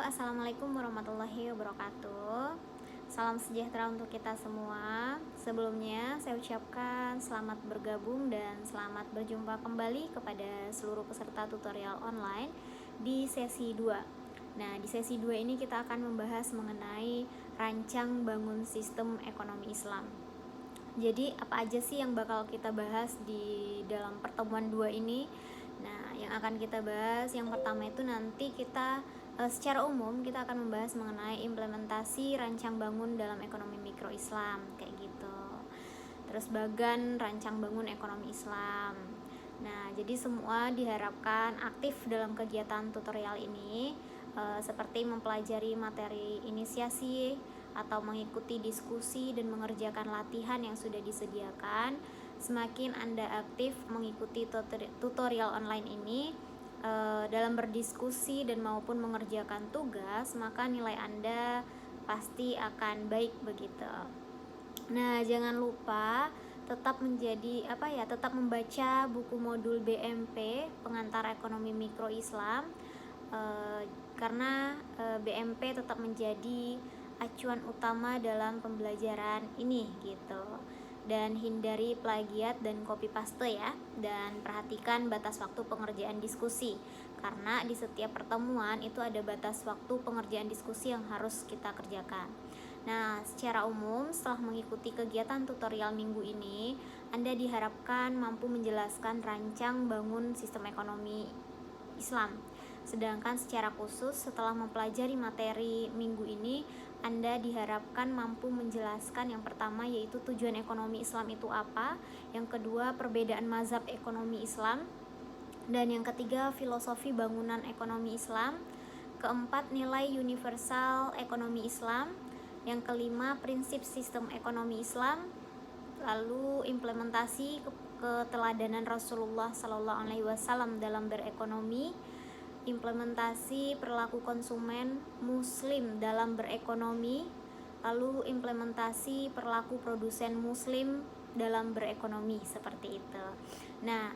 Assalamualaikum warahmatullahi wabarakatuh. Salam sejahtera untuk kita semua. Sebelumnya saya ucapkan selamat bergabung dan selamat berjumpa kembali kepada seluruh peserta tutorial online di sesi 2. Nah, di sesi 2 ini kita akan membahas mengenai rancang bangun sistem ekonomi Islam. Jadi apa aja sih yang bakal kita bahas di dalam pertemuan 2 ini? Nah, yang akan kita bahas yang pertama itu nanti kita secara umum kita akan membahas mengenai implementasi rancang bangun dalam ekonomi mikro Islam kayak gitu. Terus bagan rancang bangun ekonomi Islam. Nah, jadi semua diharapkan aktif dalam kegiatan tutorial ini seperti mempelajari materi inisiasi atau mengikuti diskusi dan mengerjakan latihan yang sudah disediakan. Semakin Anda aktif mengikuti tutorial online ini dalam berdiskusi dan maupun mengerjakan tugas, maka nilai Anda pasti akan baik begitu. Nah, jangan lupa tetap tetap membaca buku modul BMP Pengantar Ekonomi Mikro Islam karena BMP tetap menjadi acuan utama dalam pembelajaran ini gitu. Dan hindari plagiat dan copy paste ya, dan perhatikan batas waktu pengerjaan diskusi karena di setiap pertemuan itu ada batas waktu pengerjaan diskusi yang harus kita kerjakan. Nah, secara umum setelah mengikuti kegiatan tutorial minggu ini, Anda diharapkan mampu menjelaskan rancang bangun sistem ekonomi Islam. Sedangkan secara khusus setelah mempelajari materi minggu ini, Anda diharapkan mampu menjelaskan yang pertama yaitu tujuan ekonomi Islam itu apa, yang kedua perbedaan mazhab ekonomi Islam, dan yang ketiga filosofi bangunan ekonomi Islam, keempat nilai universal ekonomi Islam, yang kelima prinsip sistem ekonomi Islam, lalu implementasi keteladanan Rasulullah SAW dalam berekonomi, implementasi perilaku konsumen muslim dalam berekonomi, lalu implementasi perilaku produsen muslim dalam berekonomi, seperti itu. Nah,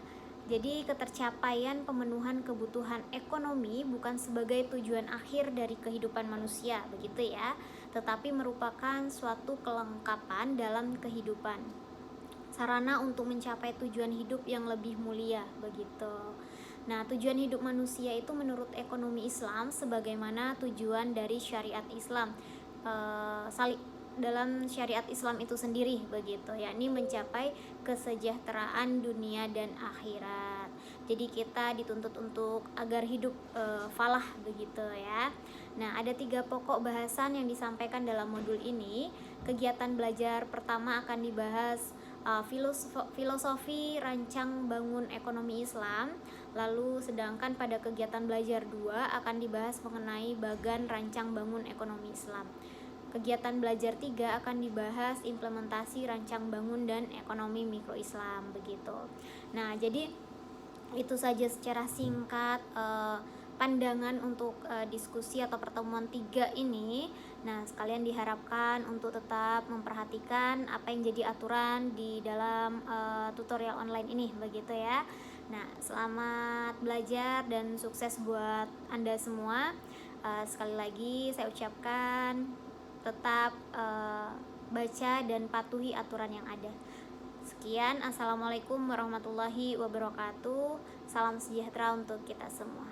jadi ketercapaian pemenuhan kebutuhan ekonomi bukan sebagai tujuan akhir dari kehidupan manusia, begitu ya, tetapi merupakan suatu kelengkapan dalam kehidupan, sarana untuk mencapai tujuan hidup yang lebih mulia, begitu. Nah, tujuan hidup manusia itu menurut ekonomi Islam sebagaimana tujuan dari syariat Islam dalam syariat Islam itu sendiri begitu, yakni mencapai kesejahteraan dunia dan akhirat. Jadi kita dituntut untuk agar hidup falah begitu ya. Nah, ada 3 pokok bahasan yang disampaikan dalam modul ini. Kegiatan belajar pertama akan dibahas filosofi rancang bangun ekonomi Islam. Lalu sedangkan pada kegiatan belajar 2 akan dibahas mengenai bagan rancang bangun ekonomi Islam. Kegiatan belajar 3 akan dibahas implementasi rancang bangun dan ekonomi mikro Islam begitu. Nah, jadi itu saja secara singkat pandangan untuk diskusi atau pertemuan 3 ini. Nah, sekalian diharapkan untuk tetap memperhatikan apa yang jadi aturan di dalam tutorial online ini begitu ya. Nah, selamat belajar dan sukses buat Anda semua. Sekali lagi saya ucapkan tetap baca dan patuhi aturan yang ada. Sekian, assalamualaikum warahmatullahi wabarakatuh. Salam sejahtera untuk kita semua.